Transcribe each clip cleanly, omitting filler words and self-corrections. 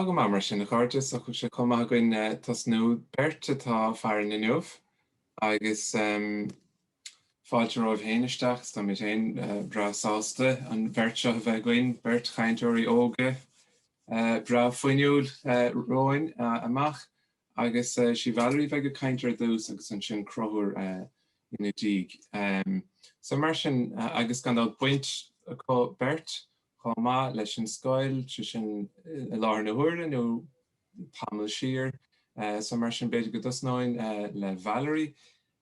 go mar sin na chuirtas a chu sé comá goin tasnú berte tá fearan inniuh agus fáilte roimh héanaisteach tá mé sé bra sásta an bheirt a bheith goin beirt chainteoirí óga bra Féiniúil roin amach agus si Valerie bheith go chaintear dús agus an sin crothúr ina díg. So mar sin agus gandál buint có beirt Chomá leis an scoil sin láir na huairde nó tamil siar so mar sin beidir go dusnáin le Valerie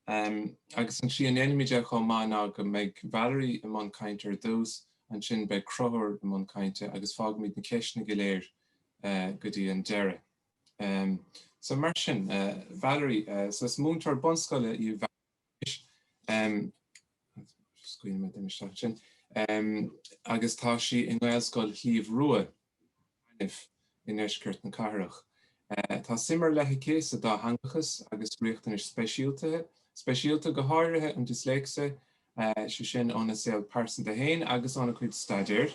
agus an sin enimiide chomá ná go méid Valerie am an caintear dús an sin be crothúr am an cainte agus fág míid na ceisna go léir go dtí an deire. So mar sin Valerie so is múinteoirí bunscoile I scuoine me deimisteach sin. Agus tá si in Gaeilscoil híomh rua in Eisceart na Cathrach. Tá simar lethe céas a dá hangachas agus riochtain speisialta go háirithe an Disléicse si sin óna saol pearsanta féin agus óna chuid staidéir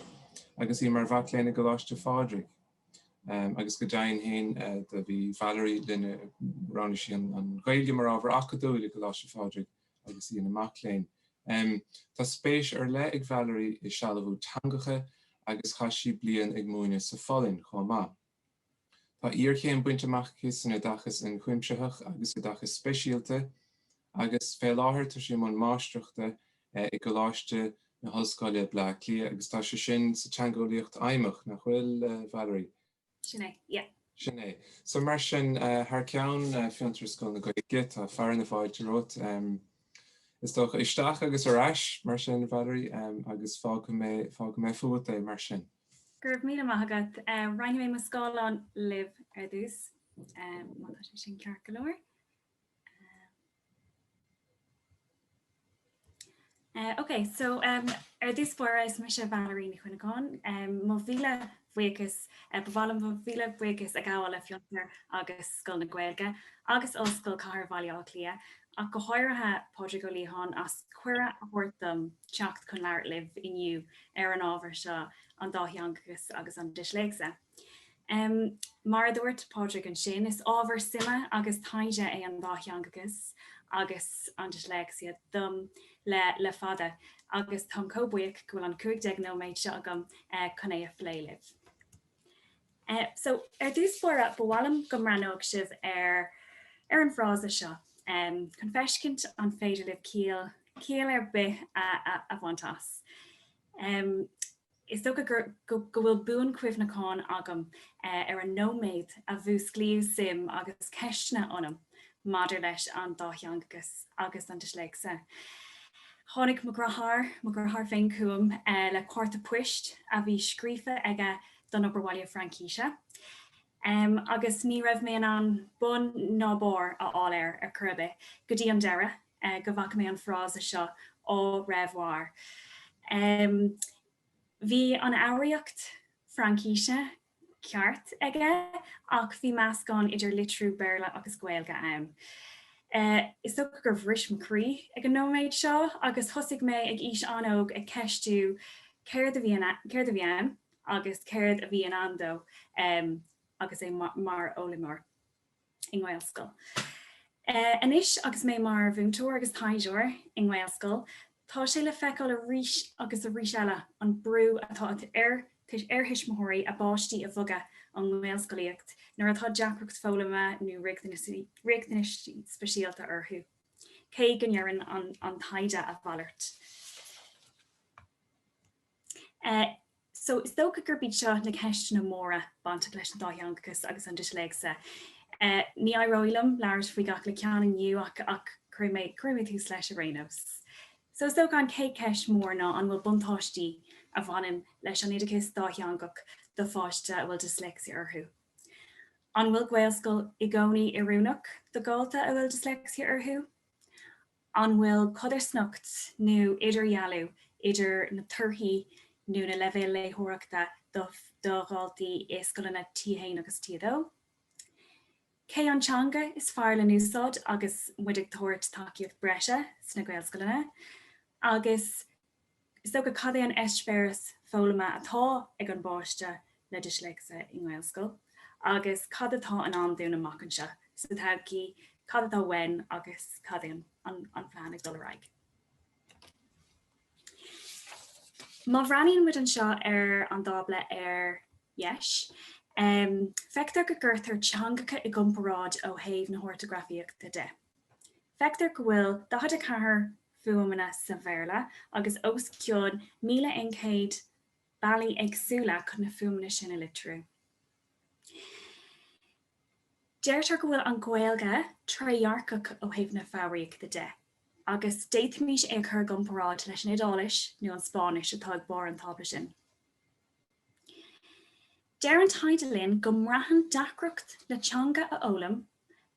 agus I mar bhacléine go láiste fádric. Agus go dain féin de bhí Valerie linne rána si an Gaeilge mar ábhar acadú le go láiste fádric agus I na Mac Lochlainn. Tá spéis le ag Valerie I sealamhú tangacha agus chaisi blian ag múine sa fallin chomá. Tá iarchéim buinte amachchas in dachas in chuimseach agus I dachas speisialta agus fé láthair tá si man máistruachta I go láiste na hoscoile bla clia agus tá si sin sa teangóíocht aimimech nach bhfuil Valerie. Sinné, yeah. Sinné. So mar sin thar ceann fiantar scoil na Gaeilge tá fearan na fáilte rot Is toch isteach agus arás mar sin Valerie agus fág mé fuata mar sin. Gurb míle maithagad roinne mé mBunscoileanna live dús má tá sin ceart go leor. Okay, so dús foras me se Valerie Ní Choinneacháin má bhíle bhuichas bhhalam bhíle bhuichas a gáil fiantar agus scoil na Gaeilge agus óscoil Conchúr Mac Lochlainn ach go háirithe pádraig go líthán as cuireadh a bhfuirtam teacht chun leir libh inniu an ábhar seo an dátheangagus agus an Disléicse. Mar dúirt pádraig an sin is ábhar sime agus taighde an dátheangagus agus an Disléicse dom le fada agus tá cóbuíoch go bhfuil an 15 nóiméid seo agam chun é a phléileh. So dús fuara bhhalam go mranóg sibh an phrása seo. Confescint an féidir libh cíal bith a bhaintas. Is do go bhfuil buan cuimhneáin agam an nóméid a bhú sclíomh sim agus ceisna anam madidir leis an dátheangagus agus an Disléicse. Tháinig mo gurthar féin cuam le cuarta puist a bhí scríofa aige don obair Francíise. Agus ní raibh mé an bun nábór a áir ar curbe go dtí an deire go bhacha mé an phrása seo ó raibhhar. Bhí an áireacht Francíise ceart aige ach bhí meascán idir litrú Béarla agus Gaeilge am. Is so gur bhris macrí ag an nóméid seo agus thosaigh mé ag ís anóg ag ceistú céir a bhí agus céir a bhí an andó agus é mar ólimar in Gaeilscoil. Anis agus mé mar bhúntóir agus taighdeoir in Gaeilscoil, tá sé le feiceáil a rís agus a rís eile an brú atá hiismóirí a báistí a bhoga an Gaeilscoilíocht nuair atá deacracht fólama nó riachtanis speisialta orthú. Cé gonnearan an taighde a bhallart. So is dócha gur bíd seo na ceistena móra banta leis an dátheangagus agus an Disléicse. Ní roilam leir faoi gach le cean inniu ach cruimid tús leis a réanamh. So is dócha an cé ceist mór ná an bhfuil buntáistí a bhanim leis an iadachas dátheangach do fáiste a bhfuil Disléicse orthú. An bhfuil Gaeilscoil i gcónaí iarúnach do gáilta a bhfuil Disléicse orthú. An bhfuil codar snocht nó idirhealú idir na turthaí nu na levé léthireachta do gáiltaí éascoileanna tíhéin agus tíadó. Cé antseanga is fearr le núsáid agus muidig tabhairt takeíocht breise sna Gaeilscoileanna, agus is do go cad é an Eispéireas fólama atá ag an báiste le Disléicse in Gaeilscoil, agus cad atá an dúna macan seo, so tácí cad atá wen agus cad an bhleannig dul raig. Má bhreaníonn muid an seo ar an dábla ar yes, feictar go gcuirtar teangacha i gcomparáid ó thaobh na ortografíochta de. Feictar go bhfuil dahad a cathair fuaimena sa bhéarla agus os ceann 1100 bailí agsúla chun na fuaimena sin a litriú. Deirtar go bhfuil an Gaeilge tréarcach ó thaobh na fabhraíochta de, agus déitmís ag chur gcomparáid leis an Idális nó an Spáinis atá ag bar an tábla sin. Deir an taighde linn go mraithan dacrocht le teanga a ólam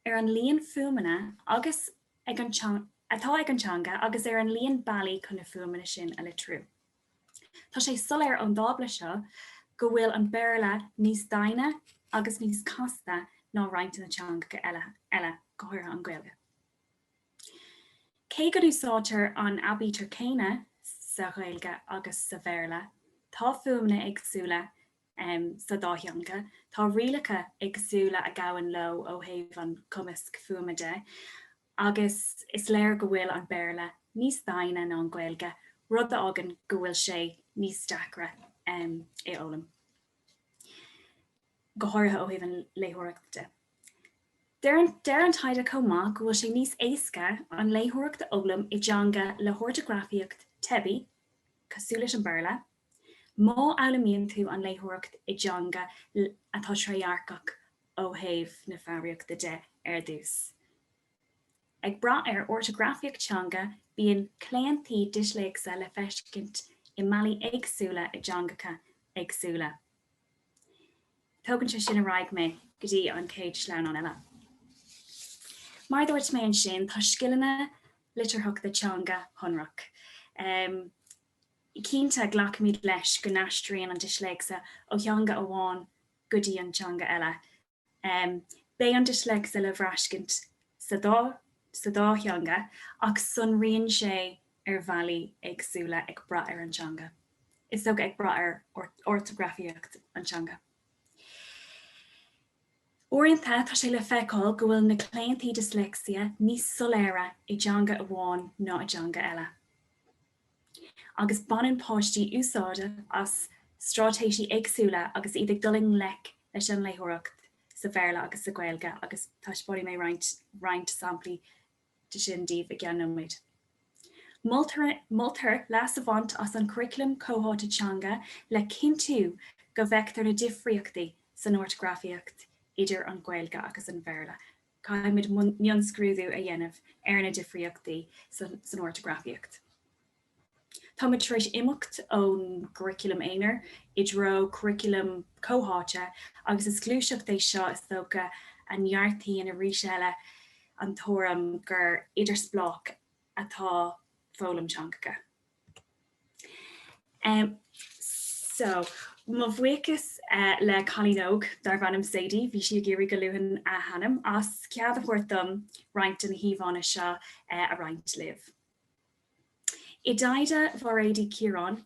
ar an líon fuaimena agus atá ag an teanga agus ar an líon bailí chun na fuaimena sin a litriú. Tá sé soléir an dábla seo go bhfuil an béarla níos daine agus níos casta ná roinnta na teanga eile go háirithe an Gaeilge. Cé go úsáidtear an aibítar céine sa Gaeilge agus sa bhéarla, tá fuaimena agsúla sa dátheanga, tá rialacha agsúla a gabhain lo ó thaobh an cumasc fuaime de, agus is léir go bhfuil an béarla níos daine ná an Gaeilge, rud a agan go bhfuil sé níos deacra é ólam. Go háirithe ó thaobh an léitheoireachta. Deir an taighde comá go bhfuil sé níos éasca an léitheoireachta ólam i dteanga le ortografíocht tebi, cosú leis an béarla, má elamíonn tú an léitheoireacht i dteanga atá tréarcach ó thaobh na fabhraíochta de ar dús. Ag bra ar ortografíocht teanga bíonn cléantaí Disléicse le feiscint i mbailí agsúla i dteangacha agsúla. Tógann sé sin a raig mé go dtí an céad sleán an eile. Mar dúirt mé an sin tá scileanna litirthachta teanga honrach. Cínta ghlacamíd leis go nastríonn an Disléicse ó teanga amháin go dtí an teanga eile. Bé an Disléicse le bhreascint sa dá teanga ach sonraíonn sé ar bhailí agsúla ag bra ar an teanga. Is tóg ag bra ar ortografíocht an teanga. Orianta tá sé le feiceáil go bhfuil na cléantaí dyslexia níos soléire i dteanga amháin ná i dteanga eile. Agus banan páistí úsáide as stratéisi agsúla agus iad duling lec leis an léitheoireacht sa bhéarla agus sa Gaeilge agus taisbóí mé roinnt samplaí de sin díobh a gceannomid. Multar leas avant as an curriculum cóháta teanga le cintú go bhheictar na difríochtaí san ortografíocht idir an Gaeilge agus an bhéarla. Caiimid mionscrúdú a dhéanamh ar na difríochtaí san ortografíocht. Tá muid treis imimecht ón curriculum éinear I dro curriculum cóháte agus is glúiseach é seo is tócha an neartaí in a rís eile an tóram gur idirsplách atá fólam teangacha. So, má bhuichas le chalíóg dar bhanam séidí, bhí si géirí go luúhan a hanam as cead a bhuirtam roinnt an híomhána seo a roinnt libh. I daide bhóréidí Ciarán,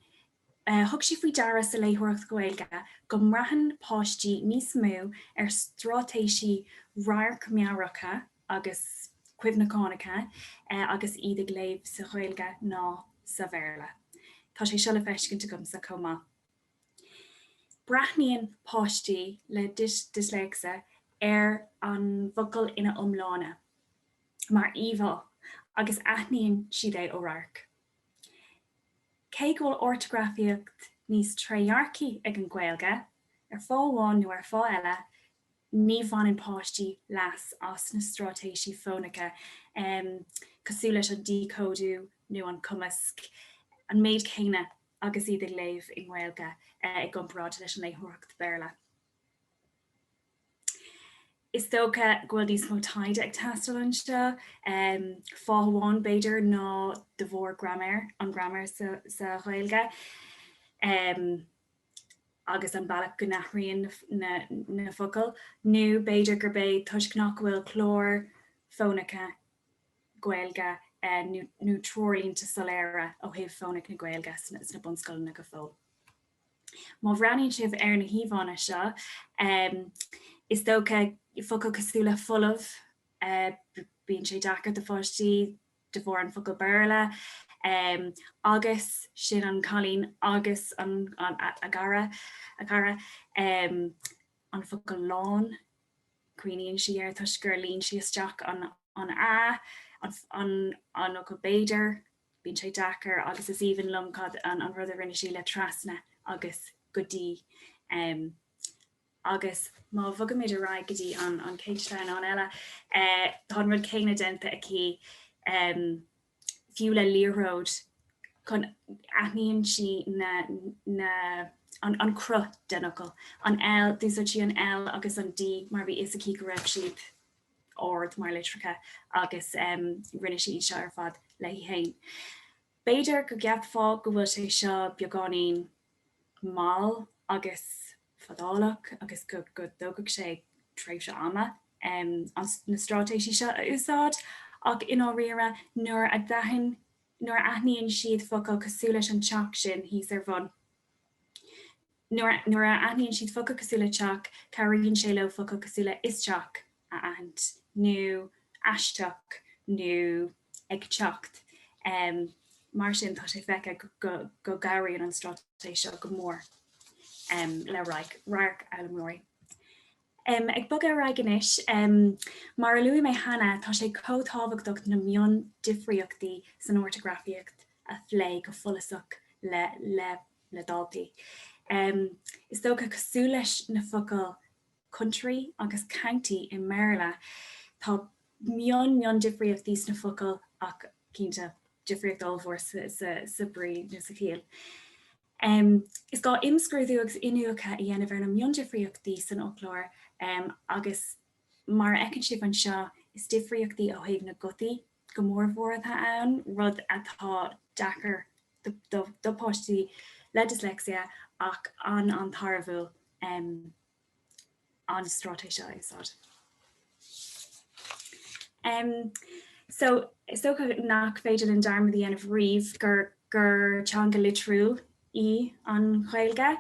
thug si faoi dara sa léitheoireacht Gaeilge go mraithan páistí níos mó ar stratéisi raircmeáracha agus cuimhneánacha agus iad ag léamh sa Gaeilge ná sa bhéarla. Tá sé seo le feiscinnta gom sa comá. Braithníonn páistí le Disléicse ar an bhocail ina iomlána, mar íomhá agus aithníonn siad é ó rairc. Cé go bhfuil ortografíocht níos tréarcaí ag an Gaeilge, ar fáháin nó ar fá eile, ní bhain páistí leas as na stratéisi fónacha, cosú leis an decodú nó an cumasc, an méid céine agus iad ag léamh i Gaeilge ag gcomparáid leis an léitheoireacht bhéarla. Is tócha go bhfuil níos mó taighde ag teastal anseo, fáháin beidir ná de bhór grammar, an grammar sa Gaeilge, agus an bailach go nathraíonn na focail, nó beidir gur bé tuiscnach bhfuil clór fónacha Gaeilge nó trórlínta soléire ó thaobh fónach na Gaeilge sna mBunscoileanna go fóil. Má bhreaníonn sibh ar na híomhána seo, is dócha focail cosúla fullmh bíonn sé dachar de fáistí de bhór an focail béarla agus sin an cholín agus an agara an focail lán cuioíonn si ar tuisgur líonn si isteach an go béidir bíonn sé dachar agus is even lumcad an rud a rinne sí le trasna agus godí agus má bhogad méid ará gotí an céitlein an eile tá rud céine denta aici fiú le líróid chun aithníonn si an cru denachil an L dúsad si an L agus an D mar bhí is ací go raibh siad ord mar litricha agus rinne si seo ar fad le héin. Beidir go gceap fá go bhfuil sé seo beagánán máil agus fadálach agus go dógadh sé tréimh se ama na strátéisí seo a úsáid ach in áiríire nuair a dahin nuair aithníonn siad focail cosú leis an teach sin hís ar bhun. Nuair a aithníonn siad focail cosú le teach cairríonn sé le focail cosú le isteach a aint nó aisteach nó ag teacht. Mar sin tá sé feice go gaiiríonn an strátéis seo go mór le rairc ealamóirí. Ag bog ar raigenis, mar a luí mé hana tá sé cótábhachtach na mion difriochtaí san ortografíocht a phlé go fulasach le dáltaí. Is dócha cosú leis na focail country agus county in Maryland tá mion difriochtaí na focail ach cínta difriocht ábhór sa brí nó sa chéal. Is gá imscrúdú agus inúcha i dhéanamh ar na mion difriochtaí san opláir agus mar ecann sibh an seo is difriochtaí ó thaobh na gotaí go mór mhóratha ann rud atá dachar dopáistí le dyslexia ach an tarbhúil an strátéis seo úsáid. So is tócha nach féidir an darmad dhéanamh riomh gur teanga litrúil í an Gaeilge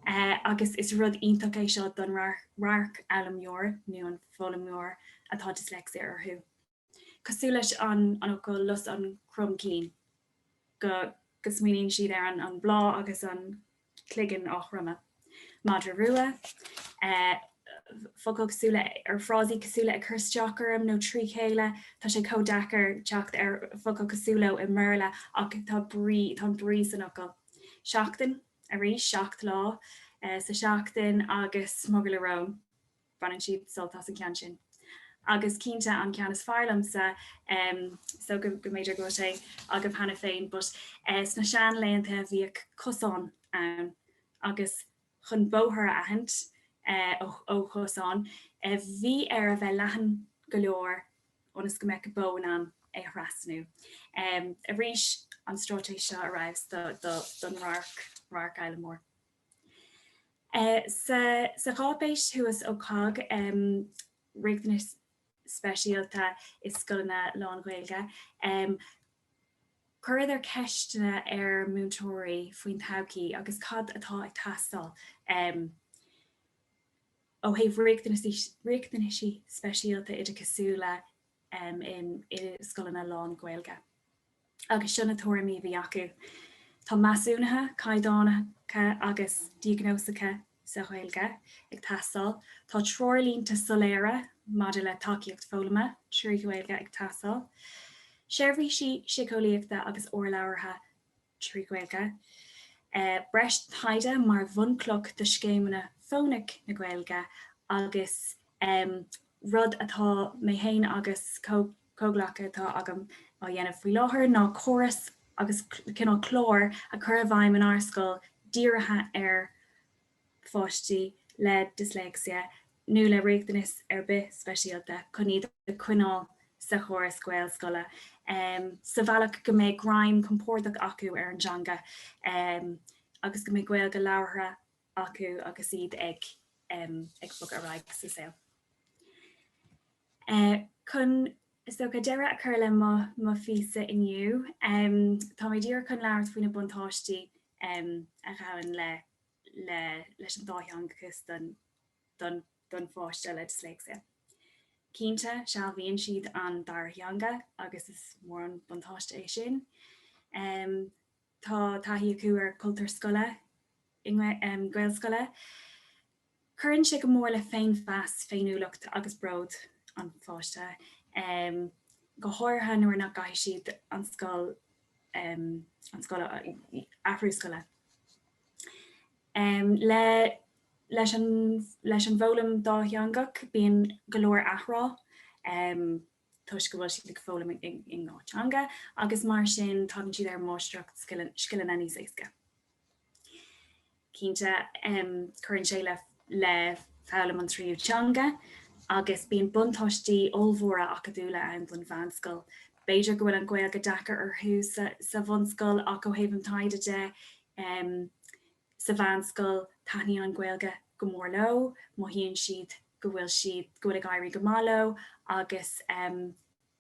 agus is rud ionach é seo don rairc ealamóir nó an fhoghlaimeoirí atá dyslexia orthu. Cosú leis an go lus an crum cín go smaoiníonn siad ar an blá agus an cligan áithreama. Madra rua, focail cosúla ar frásí cosúla a chusteachar nó trí chéile tá sé códachar teacht ar focail cosúla i Maryland ach tá brí san ocail. Seachtain a rís seacht lá sa seachtain agus smogul arám banan siad soltas an cean sin. Agus cínta an cean is fearlamsa so go méidir go sé agah hana féin, but sna sean léanta bhíoh cosán ann agus chun bóthar a aithint ó chosán bhí ar a bheith leathan go leor ónas go meic bón an é thrasnú. A rís an strátéis seo arrives don rairc ealamóir. Sa chápéis thuas ó cog riachtanas speisialta is scoileanna Lán-Ghaeilge. Cuir ceistena ar Múinteoirí faoin taighde agus cad atá ag tastal ó thaobh riachtanas speisialta idir cosúla in scoileanna Lán-Ghaeilge. Agus sinna tuairimí bhí acu. Tá measúnathe, caidánacha agus diagnósacha sa Gaeilge ag tastal. Tá trórlínta soléire maidir le takeíocht fhoghlaime trí Gaeilge ag tastal. Seirbhí si sicólaíochta agus orlabhartha trí Gaeilge. Breist taighde mar bhuncloch de scéimeanna fónic na Gaeilge agus rud atá mé héin agus cóglacha atá agam á dhéanamh faoi láthair ná choras agus cinál chlór a chur bhaim an arscoil dírithe ar fáistí le dyslexia nó le riachtanas ar bith speisialta chun iad a cuineál sa choras Gaeil scoile. Sa bhealach go méid graim compórtach acu ar an teanga agus go méid Gaeilge labhartha acu agus iad ag bog a raig sa saoil. Chun is go deire a chur le má fhísa inniu. Tá mé dír chun leabhart faoin na buntáistí a chaann leis an dátheangus don don fásta le Disléicse. Cínte seall bhíonn siad an dar theanga agus is mór an buntáiste é sin. Tá taithí acu ar cultúr scoile Gaeilge. Cuireann sé go mór le féin fas féiniúlacht agus brod an fásta. Go háirtha nuair nach gcaithfidh siad an scoil athrú-scoile. Leis an bhfólam dá theangach bíonn go leor athrá, tuis go bhfuil siad ag fólam in ngá teanga, agus mar sin tágann siad ar máisteacht scáthán éasca. Cínte cuireann sé le fálam an tríú teanga, agus bíonn buntáistí ómhóra acadúla an don bhanscoil. Beidir go bhfuil an Gaeilge dachar arthú sa bhanscoil ach ó thaobh an taighde sa bhanscoil taithní an Gaeilge go mór leo, má híonn siad go bhfuil siad go ag éirí go málo, agus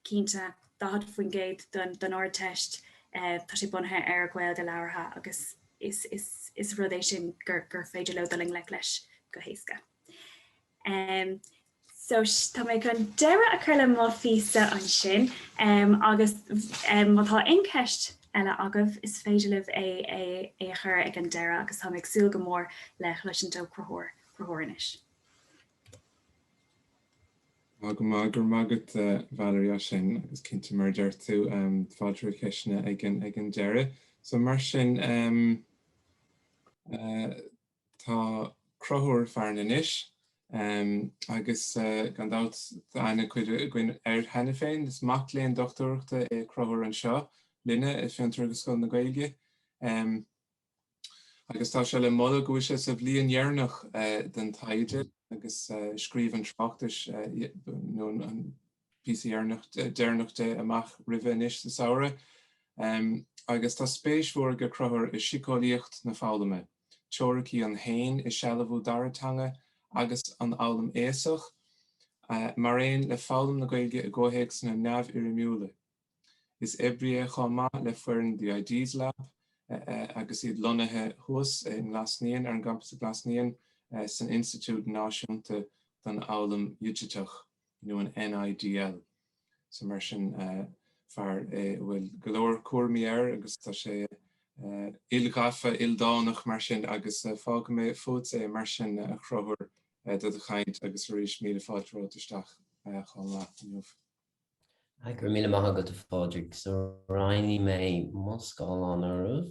cínte dahad faoin géad don áir teist tá sé bunaithe ar Gaeilge leabhartha agus is rud é sin gur féidir le doling le leis go héasca. So tá mé chun deire a chuile má físa an sin, agus mátá inceist eile agah is féidir libh é chur ag an deire agus tá ag súil go mór le leis an do chruthóiris. Gur mágad Valerie sin agus cinnte mar deir tú fáilte ceisina ag an deire. So mar sin tá cruthóir fearn inis, agus gandát aine chuid gin henne féin, is Mac Lochlainn doctorachta é cruthóir an seo, linne is fiantar agus scoil na Gaeilge. Agus tá se le molla go sé sa bblion dhearnach den taighde, agus scríb an tráchtais nó an píosaí dearnachta amach roimhe inis sa saoire. Agus tá spéismhór go cruthóir is sicáilíocht na fálaime. Teorachaí an fhéin is sealamh daratanga agus an álam éasach, mar aon le fálam na Gaeilge a ggóthaigh san neamhréireanna. Is Aibreán chomh le foireann the Ideas Lab, agus iad lonathe thuas in Glasníon ar an campus Glasníon san Institút Náisiúnta don álam Uigheach, an NIDL. So mar sin fear bhfuil go leor cuairmiar agus tá sé ilgafa ildánach mar sin agus fág mé fót é mar sin a chruthóir do a chaint agus rís míle fáilteach chun láth. Gur míle maith go fáidir so rainní mé mBunscoileanna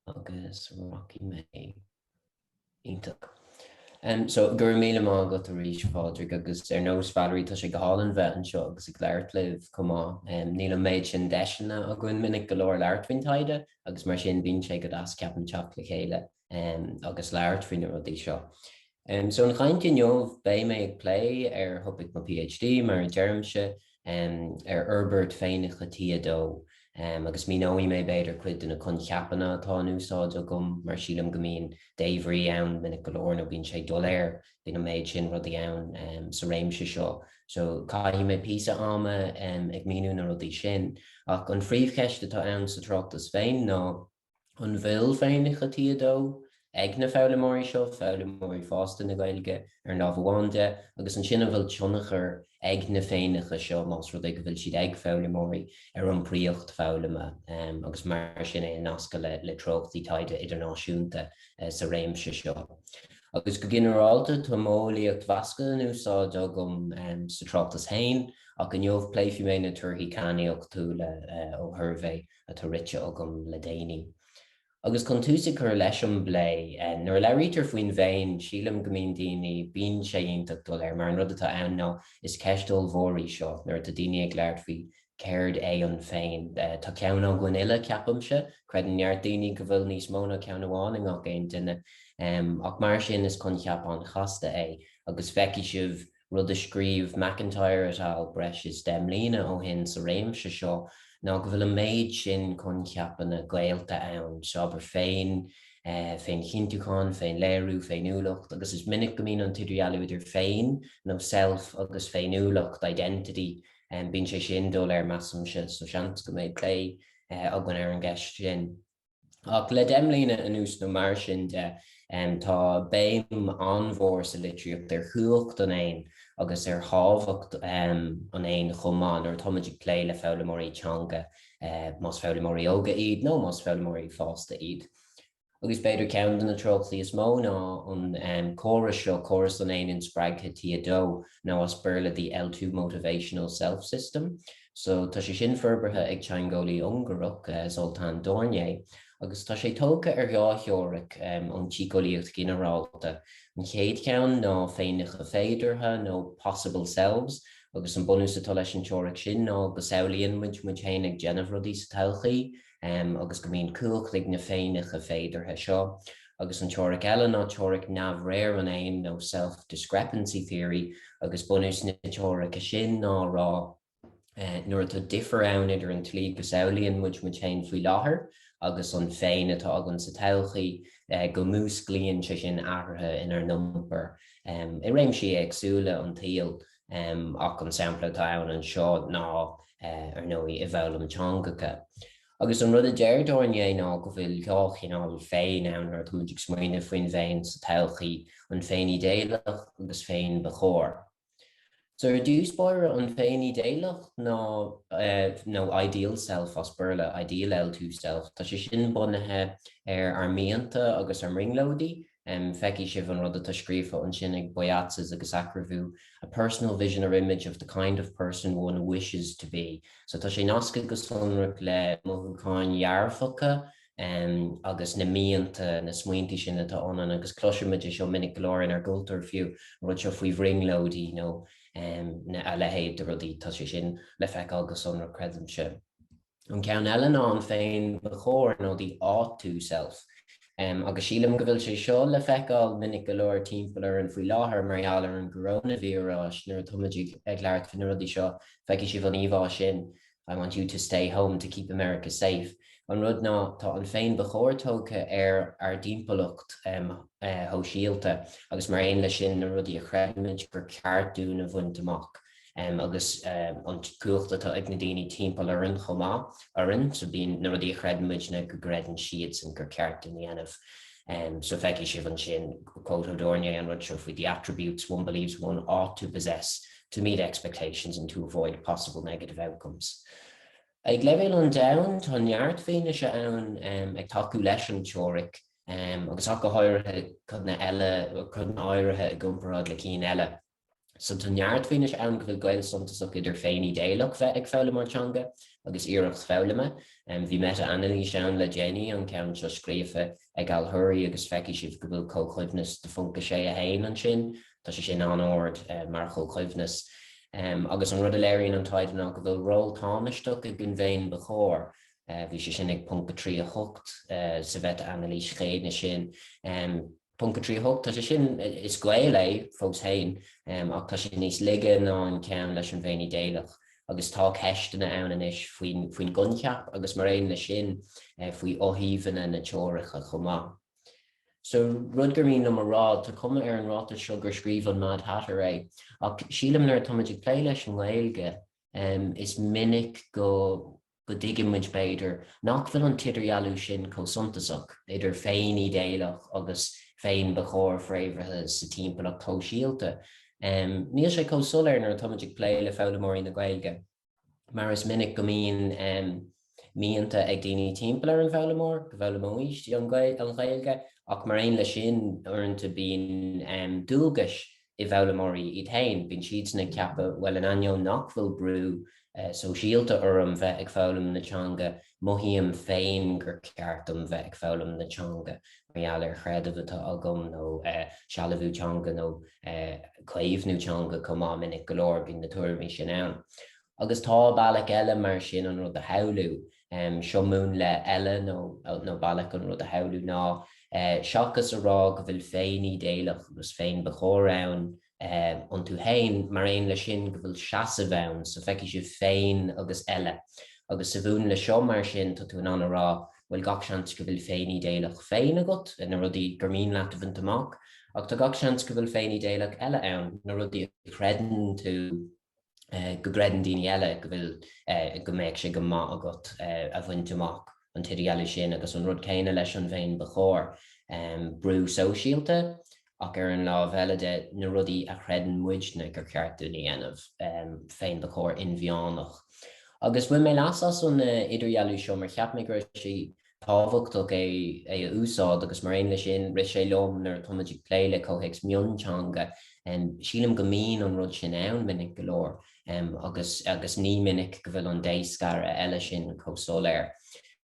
agus rocky mé ítach. So gur míle maith go rís fáidir agus ar nós Valerie tá sé go hálann bheith an seo agus ag léirt libh cumá níl méid sin deisina a gcuin minic go leor leirthaoin taighde agus mar sin bhíonn sé go as ceapan teach le chéile agus léirt faoin rudí seo. So an chainte neomh bé mé ag play ar thupaigh má PhD mar dearmse ar Herbert féiniúlachtaí tíadó, agus mí nóí mé beidir cuid in na Conchúr atá úsáid gom mar sílam go mín d'éimhrí ann minic go leor nó bíonn sé dul air bhí na méid sin rudí ann sa réimse seo. So caithfidh mé píosa ama ag míú na rudí sin, ach an phríomhcheiste tá ann sa tráchtas féin ná an bhfuil féiniúlachtaí tíadó, ag na fhoghlaimeoirí seo, fhoghlaimeoirí fásta na Gaeilge ar neamhbhainte, agus an sin bhfuil tionachar ag na féiniúlacha seo más rud ag bhfuil siad ag fhoghlaimeoirí ar an príocht fhoghlaime, agus mar sin é nasca le tráchtaí taighde idirnáisiúnta sa réimse seo. Agus go ginearálta tá mólaíocht vasca an úsáid agam sa tráchtas féin, ach an neomh pléifí mé na tuirthaí caníocht túla ó Hervé a tá rite agam le déanaí. Agus chun túsa chur leis an blé, nuair leirítar faoin bhéin sílam go mín daoine bíonn sé ionach dul ar mar an rud atá ann ná is ceistal mhóirí seo nuair tá daoine ag léirt faoi céird é an féin. Tá ceann an gcuin ile ceapamse, credan neart daoine go bhfuil níos móna ceann amháin ach aon duine, ach mar sin is chun ceapan chasta é, agus feici sibh rud a scríomh McIntyre et al. Breis is demlína ó hin sa réimse seo, ná go bhfuil an méid sin chun ceapanna Gaelta ann, seabar féin, féin Chinntiúcháin, féin léirú, féiniúlacht, agus is minic go mín an tidrialú idir féin, nó self agus féiniúlacht identity, bíonn sé sin dul ar measc so seans go méid play agan ar an gceist sin. Ach le demlína an ús nó mar sin de Tá béim anmhór sa litríocht ar chuacht an éin agus ar hábhacht an éin chomán ar tomaigh lé le fhoghlaimeoirí teanga más fhoghlaimeoirí óga iad nó más fhoghlaimeoirí fásta iad. Agus beidir ceann na tróchtaí is mó ná an chóras seo chóras an éin in spreagthe tíadó nó as burla the L2 motivational self system. So tá sé sin forbartha ag teangólaí Ungarach Zoltán Dornier, agus tá sé tógtha ar ghátheoiric an tígólaíocht ginearálta. An chéad ceann ná féiniúcha féidirtha nó possible selves, agus an bunús atá leis an teoiric sin ná go saolaíonn muid chéin ag déanamh rudaí sa todhchaí, agus go mbíonn cúlach na féiniúcha féidirtha seo. Agus an teoiric eile ná teoiric neamhréireanna nó self-discrepancy theory, agus bunús na teoiric sin ná rá nuair atá differ ann idir an tlí go saolaíonn muid chéin faoi láthair, agus an féin atá agan sa todhchaí go mBunscoileann sé sin áirithe inar numper. I réimsí agsúla an taal ach an sampla tá ann an seo ná ar nóí I bhoghlaim teangacha. Agus an rud a déirdóirné ná go bhfuil gách féin ann ar tomaigh smaoine faoin bhéin sa todhchaí an féin idéalach agus féin bechóir. So dús bóire an féin idéalach nó ideal self as burla ideal L2 self, tá sé sin bunathe ar míanta agus ar ringlódaí, feici sibh an rud atá scríofa an sin ag buatsas agus acrabhú, a personal vision or image of the kind of person one wishes to be. So tá sé nasca go sonrach le mBunscoileanna dhearfacha agus na míanta na smaointí sin atá anan agus cloisiimiid seo minic glórin ar gultar fiú rud seo faoi ringlódaí nó na eile de rudí tá sé sin le feiceáil go sonrach creidimse. An ceann eile ná an féin bechóir nó the ought-to self. Agus sílam go bhfuil sé seo le feiceáil minic go leor timpplair an faoi láthair mar ar an coronavirus nuair tomaigh ag leart fan rudí seo feici si bhan íomhá sin, I want you to stay home to keep America safe. An rud ná tá an féin bechóirtócha ar dímpaileacht ó síalta, agus mar aon le sin na rudí a chreidimiid gur ceartún a bhaint amach. Agus an cuachta tá ag na daoine timpeall ar an chomá aran, so bíonn na rudí a chreidimiid na go greidann siad san gur ceartún dhéanamh. So feici sibh an sin quote Dornier an rud seo faoi the attributes one believes one ought to possess to meet expectations and to avoid possible negative outcomes. Ag leibhéal an domhan tá neart féine se ann ag taú leis an teoiric agus ach go háirithe chun na eile chun áirithe ag gomparrád le cín eile. So tá neart féine se ann go bhfuil gailsontasach idir féin idéalach bheith ag fhoghlaimar teanga agus iireacht fhoghlaime. Bhí meta-analíse ann le Jenny an ceann seo scríofa ag althúirí agus feici sibh go bhfuil comhchuimhneas de funca sé a hain an sin, tá sé sin anord mar comhchuimhneas. Agus an rud a léiríonn an taighde go bhfuil ról táisteach ag an bhéin bechóir. Bhí sé sin ag punca 3 sa bheith analíse chéad na sin. Punca 3 tá sé sin is Gaeilge fós hain ach tá sin níos lige ná an ceann leis an bhéin idéalach. Agus tá ceistena ann inis faoin gunceap agus mar aon le sin faoi óhíomhanna na teoiricha chomá. So rud gur mín am rád tá cuma ar an ráta seo gur scríomh an Mad Hatter ach sílam nuair tomaigh lé leis an Gaeilge is minic go dtiguimid beidir nach bhfuil an tidirhealú sin cósuntasach idir féin idéalach agus féin bechóir fréimhrethe sa timpeallach tó síalta. Níl sé cósulir nuair tomaigh lé le fhoghlaimeoirí na Gaeilge, mar is minic go mín míanta ag daoine timpeall ar an fhoghlaimeoir go fhoghlaimeoirí an Gaeilge ach mar aon le sin orintanta bíonn dúlgas I bhoghlaimeoirí iad hain, bíonn siad na ceappa well an ainneoin nach bhfuil brú so síalta orm bheith ag fhoghlaim na teanga, mohíam féin gur ceartm bheith ag fhoghlaim na teanga, mar ar chreidimh atá agam nó sealamhú teanga nó claomhnú teanga comá minic go leor bíonn na tuairimí sin ann. Agus tá bailach eile mar sin an rud a hailú, siomún le eile nó bailach an rud a hailú ná seachas a rá go bhfuil féin idéalach agus féin bechóir ann an tú hain mar aon le sin go bhfuil seasa bheann, so feici sibh féin agus eile. Agus sa bhún le seo mar sin tá tú an anna rá bhfuil gach seans go bhfuil féin idéalach féin agat na rudí gur mín leat a bhaint amach, ach tá gach seans go bhfuil féin idéalach eile ann na rudí credan tú go gredan daoine eile go bhfuil go méid sé go maith agat a bhaint amach an tidirhealú sin agus an rud céine leis an bhéin bechóir. brú sóisialta ach ar an lá de na rudaí a chreideann muidne gur ceartúnaí anamh féin de chóir in bheánach. Agus bfuil mé lasas an idirhealú seo mar cheap mé gur sí táhachtach é úsáid agus mar aon lei sin ri sé lom nar tomaigh pléile cóhéics Múinteoirí sílim go mín an rud sin ann minic go leor agus ní minic go bhfuil an déiscara eile sin cósóléir.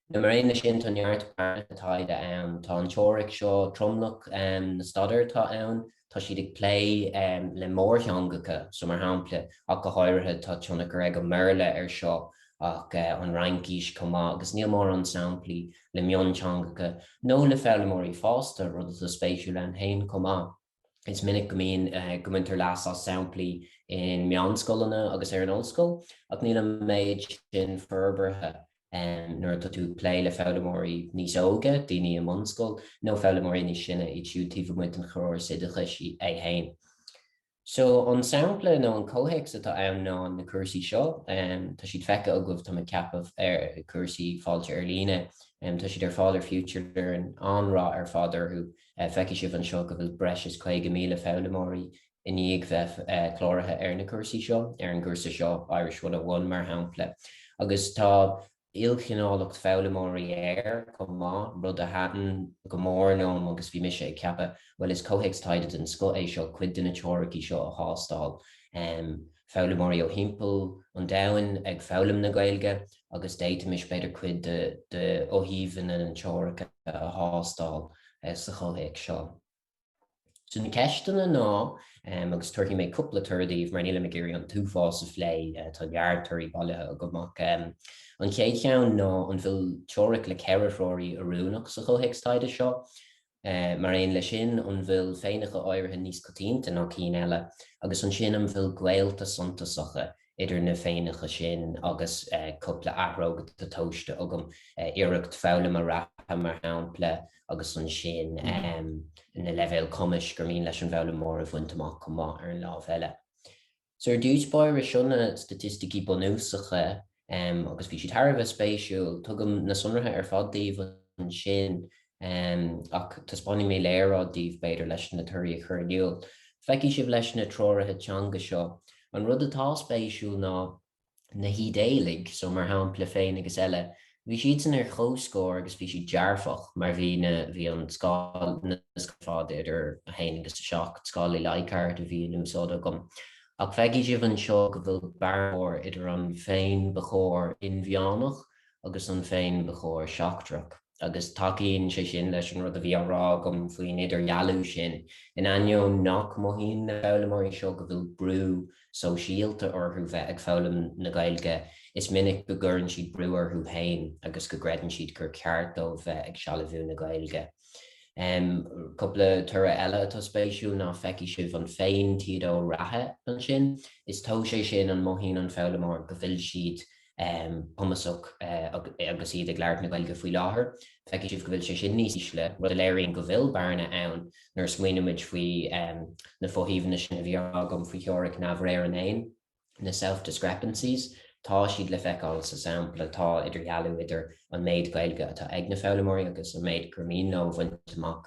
Na mar aon lei sin tá neart taighde ann tá an teoiric seo tromlach na stadar tá ann tá siad ag plé le mórtheangacha so mar hampla ach go háirithe tá teonna go raibh go merle ar seo ach an rankís comá agus níl mór an samplaí le mionteangacha nó le fhoghlaimeoirí fásta rud a spéisiúil an hain comá. Is minic go mín gomintar las á samplaí in mbeanscoileanna agus ar an ollscoil ach níl an méid sin ferberthe nuair tá tú plé le fhoghlaimeoirí níos óga daoine an mbunscoil nó fhoghlaimeoirí níos sinna i dtiútíomh muid an chóir sideachais é hain. So an sampla nó an cóhéics atá ann ná na cuasaí seo tá siad feice agah tá ceapamh ar cuasaí fáilte ar líne tá siad ar fáil ar future ar an anrá ar fáidir chu feice sibh an seo go bhfuil breis 50,000 fhoghlaimeoirí in níag bheith chláirithe ar na cuasaí seo ar an gcuasa seo Irish 101 mar hampla. Agus tá ilchinálach fhoghlaimeoirí air comá rud a hatan go mór nó agus bhí mise ag ceapa bhfuil is cóhéics taighde den sco é seo cuid na teoiricí seo a hástáil. Fhoghlaimeoirí ó thimpeall an domhain ag foghlaim na Gaeilge agus déitimis beidir cuid de óhíomhann an teoirice a hástáil sa chóhéic seo. So na ceistena ná agus tuirtí mé cúpla tuirdaíomh mar níle me géirí an túfás a phlé tá leartuirí bailithe agamach an chéad cheann ná an bhfuil teoiric le ceiritheoirí arúnach sa chóhéics taighde seo mar aon lei sin an bhfuil féinicha áirithe níos cotínta ná cín eile agus an sin an bhfuil gaolta suntasacha idir na féinicha sin agus cúpla athróg de tóiste agam iireacht foghlaim a ratha mar hampla agus an sin na leibhéal cumis gur mín leis an fhoghlaimeoirí bhaintach comá ar an lá eile. So ar dúspáir seonna statisticí bunúsacha agus bhí siad thar bheith spéisiúil tugam na sonrathe ar fadaíomh an sin ach tá spáinní mé léireádaíomh beidir leis na tuirí a chuirniuil. Feici sibh leis na troirithe teanga seo. An rud atá spéisiúil ná na hídéalaigh so mar hampla féin agus eile. Bhí siad san ar chóscóir agus bhí siad dearfach mar bhí an scáil na fád idir a hain agus seach scálaí leicart a bhí an úsáid agam. Ach feici sibh an seo go bhfuil barmór idir an féin bechóir in bheánach agus an féin bechóir seachtrach. Agus takeíonn sé sin leis an rud a bhí ará gom faoin idir lealú sin. In ainneo nach mohín na fhoghlaimeoirí seo go bhfuil brú sóisialta orthú bheith ag foghlaim na Gaeilge. Is minic go gcuireann siad brú orthú hain agus go greidann siad gur ceart ó bheith ag sealamhú na Gaeilge. Cúpla tuaire eile atá spéisiúil ná feici sibh an féin tiad ó rathe an sin. Is tó sé sin an mohín an fhoghlaimeoir go bhfuil siad pumasach agus iad ag leart na Gaeilge faoi láthair. Feici sibh go bhfuil sé sin níos ísle rud a léiríonn go bhfuil barna ann nar smaoineamid faoi na fóthaomhanna sin a bhí agam faoi teoiric neamhréireanna na self-discrepancies. Tá siad le feiceáil sa sampla tá idir gealú idir an méid Gaeilge atá ag na fhoghlaimeoirí agus an méid gur mín nó bhaintach.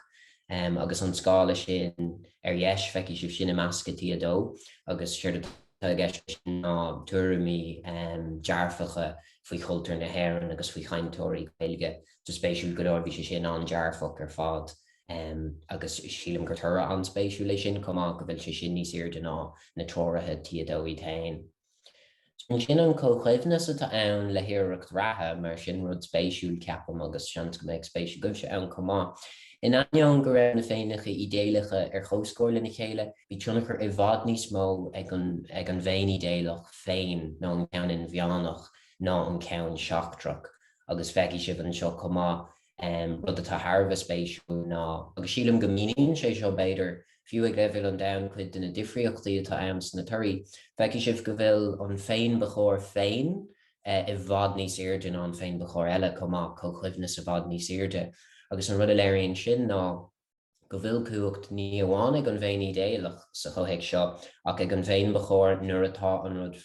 Agus an scála sin ar dheis feici sibh sin measc tíadó agus siúr ná tuairimí dearfacha faoi chultúir na hÉireann agus faoi chainteoirí Gaeilge. So spéisiúil go leor bhí sé sin an dearfach ar fád agus sílim gur tura an spéisiúil lei sin comá go bhfuil sé sin níos airde ná na troirithe tíadó í tain. Sin an cóchlaimhnas atá ann le hiireacht ratha mar sin rud spéisiúil ceapam agus sean go méid spéisiú go se ann comá. In aineoin go raibh na féinicha idéalacha ar chóscóir na chéile, bhí tionachar i bhfad níos mó ag an bhéin idéalach féin ná an ceann in bheánach ná an ceann seachtrach. Agus feici sibh an seo comá rud atá tharbh spéisiú ná agus sílim go míonn sé seo beidir fiú ag leibhéal an domhain chuid duna difriíochtaí atá aimsa na tuirí. Feici sibh go bhfuil an féin bechóir féin i bhfad níos airde ná an féin bechóir eile comá cóchlaimhnas a bhfad níos airde. Agus an rud a léiríonn sin ná go bhfuil cuacht ní amháin ag an bhéin idéalach sa chóhéic seo ach ag an bhéin bechóir nuair atá an rud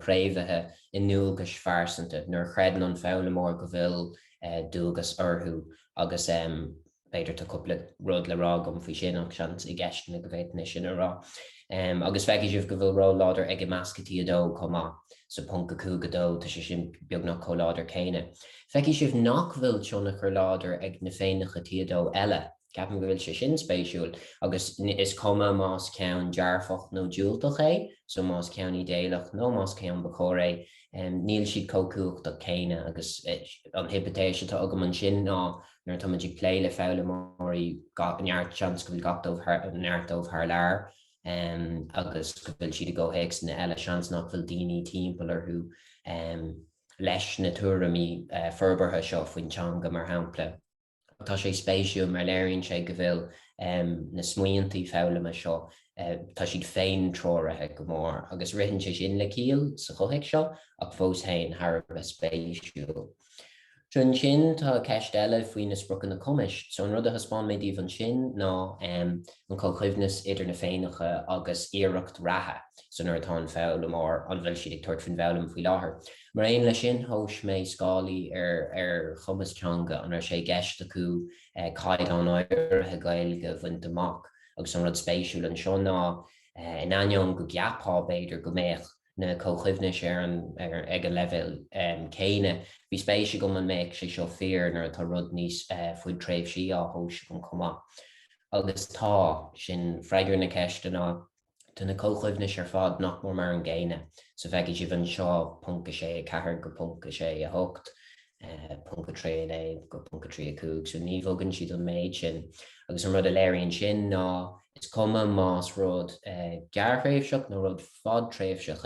préimhethe in nuagas farsanta nuair chreideann an fhoghlaimeoir go bhfuil dúgus orthú agus beidir tá cúpla rud le rá gom faoi sin ach seans I gceist na go bhhéitna sin rá. Agus feici sibh go bhfuil rá láidir ag meascatí dó comá sa punca cúga dó tá sé sin beagnach có láidir céine. Feici sibh nach bhfuil teonna chu láidir ag na féinacha tíadó eile. Ceapan go bhfuil sé sin spéisiúil agus is cuma más ceann dearfach nó dúiltach é, so más ceann I déalach nó más ceann ba chóir é, níl siad cócúach do céine agus an hypotéise tá agam an sin ná nuair tá muid lé le fhoghlaimeoirí neart seans go bhfuil gach neartómh thar lear. Agus go bhfuil siad go héics na eile seans nach bhfuil daoine timpeall arthú leis na tuairimí forbartha seo faoin teanga mar shampla. Tá sé spéisiú mar léironn sé go bhfuil na smaointaí foghlaime seo tá siad féin tróirithe go mór agus ritheann sé sin le ciall sa chothaigh seo ach fós féin tharbh spéisiúil. Tún sin tá ceist eile faoin na sprochan na cumis, so an rud a haspáin mé díobh an sin ná an comhchuimhneas idir na féinacha agus iarracht ratha, so nuair atá an foghlaimóir an bhfuil siad ag tuairt faoin bheallam faoi láthair. Mar aon le sin thós mé scálaí ar chumas teanga an ar sé gceist acu caighdeán áirithe Gaeilge bhaint amach agus an rud spéisiúil an seo ná in aineoin go gceapá beidir go méach na comhchuimhneas ar ag an level céine. Bhí spéisi go man méid sé seo fear nar tá rud níos faoin tréimhsí á thós chun cumá. Agus tá sin freigur na ceiste ná tá na comhchuimhneas ar fad nach mór mar an ggéine. So bheith sibh an seo punca sé cethir go punca sé a hocht, punca trí é go punca trí a cúg, so ní bhogann siad an méid sin. Agus an rud a léironn sin ná is cuma más rud gearchréimhseach nó rud fad tréimhseach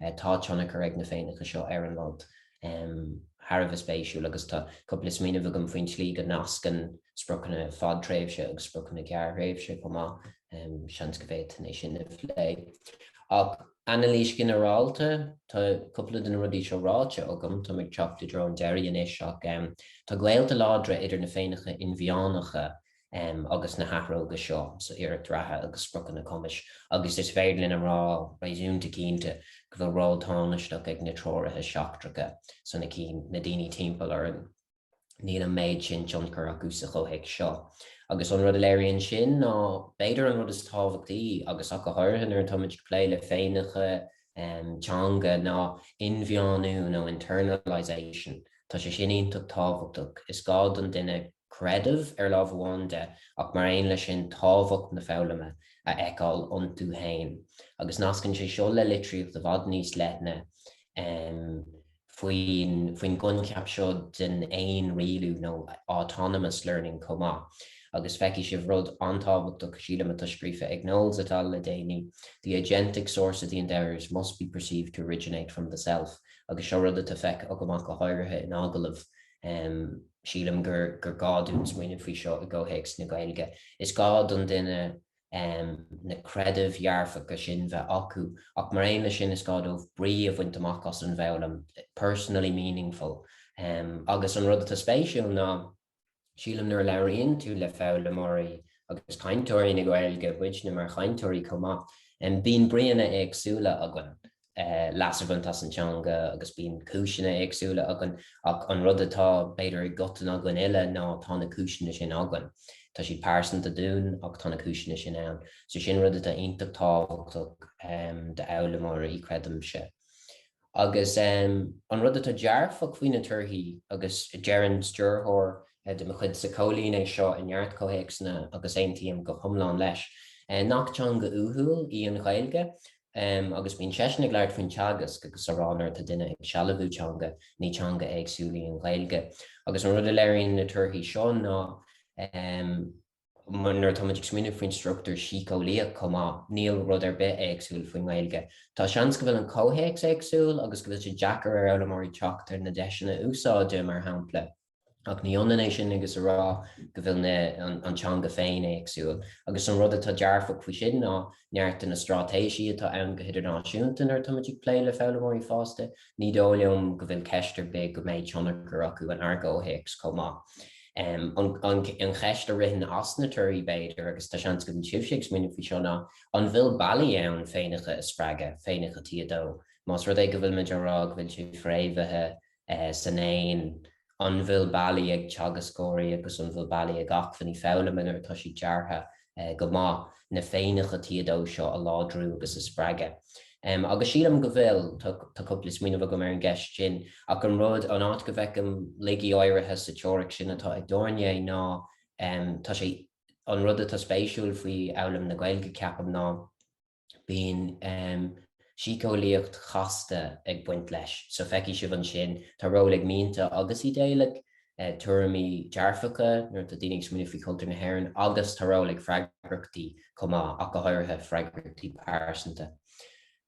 é tá teannach ar ag na féinacha seo ar an rud. Tharbh spéisiúil agus tá cúpla smína bhagam faoin slí go nascan sprochanna fad tréimhse agus sprochanna gearchréimhse comá seans go bhhéit sin na phlé. Ach analís generalta tá cúpla den rudí seo ráte agam tá ag teachta dro an deirí inis ach tá Gaeilge ládra idir na féinacha inmhiánacha agus na hathróga seo so iarracht ratha agus sprochanna cumis agus is féidirlinn an rá réisiúnta cínta go bhfuil rá táineasteach ag na tróirithe seachtracha so na daoine timpeall ar níl an méid sin tionchar acu sa chothaigh seo. Agus an rud a léironn sin ná beidir an rud is tábhachtaí agus ach go háirithe ar táid lé le féinacha teanga ná inmhiánú nó internalisation. Tá sé sin ionach tábhachtach. Is gá don duine credibh ar lámh amháin de ach mar aon lei sin tábhacht na foghlaime a eicáil iontú féin. Agus nascann sé seo le litríocht a bhfad níos leithne faoin gunceap seo den éon rialú nó autonomous learning comá. Agus feici sibh rud antábhachtach síle tá scríofa ag nóls atá le déanaí. The agentic source of the endeavours must be perceived to originate from the self. Agus seo rud a feic agamach go háirithe in agalamh sílam gur gáún smaoine faoi seo a go héics na Gaeilge. Is gá don duine na credibh dhearfa go sin bheith acu ach mar aon le sin is gádómh brí a bhaint amach as an bheallam personally meaningful. Agus an rud a spéisiúil ná sílam nuair leiríonn tú le fhoghlaimeoirí agus chainteoirí na Gaeilge buid na mar chainteoirí comá bíonn brianna agsúla agan lasarban tas an teanga agus bíonn cúiseanna agsúla agan ach an rud atá beidir gotain agan eile ná tá na cúiseanna sin agan. Tá siad pearsanta dún ach tá na cúiseanna sin ann. So sin rud atá ionach tábhachtach de fhoghlaimeoirí creidimse. Agus an rud atá dearfach faoin na tuirthaí agus dearann stúrthóir de mo chud sa cólín é seo in neart cóhéicsna agus aontaíam go thomláin leis. Nach teanga úthúil í an Gaeilge agus bíonn seisna leir faoin teagas agus aránar tá duine ag sealamhú teanga ní teanga agsúlaí an Gaeilge. Agus an rud a léironn na tuirthaí seo ná nuair tá muid smíanamh faoin instructor síochálaíoch comá níl rud ar bith agsúil faoin Gaeilge. Tá seans go bhfuil an cóhéics agsúil agus go bhfuil sé deacar ar fhoghlaimeoirí teachtar na deisina úsáide mar shampla. Ach ní ionané sin agus rá go bhfuil an teanga féin agsúil. Agus an rud atá dearfach faoi sin ná neart na strátéisí atá ann go idirnáisiúnta ar tá muid lé le fhoghlaimeoirí fásta, ní dólamm go bhfuil ceistar big go méid tionachar acu an argóhéics comá. An cheist a ritheann as na tuirí beidir agus tá seans go tíobh minic fao seo ná an bhfuil bailí ann féinacha is spreaga féinacha tíadó. Más rud é go bhfuil meid ará go bhfuil siad fréimhethe san éon an bhfuil bailí ag teagascóirí agus an bhfuil bailí ag achfaní fálamin ar tá sí deartha go maith na féinicha tíadó seo a ládrú agus a spreige. Agus sílam go bhfuil tá cúpla smíanamh go mar an gceist sin ach an rud an áit go bhfeicim ligí áirithe sa teoiric sin atá ag dorné ná tá sé an rud atá spéisiúil faoi elam na Gaeilge ceapam ná bíon síochálaíocht chasta ag buint leis. So feici sibh an sin tá róla ag mínta agus i déalaigh tuairimí dearfacha nuair tá daoine smíanamh faoi cultúr na hÉireann agus tá róla ag freagrachtaí comá ach go háirithe freagrachtaí pearsanta.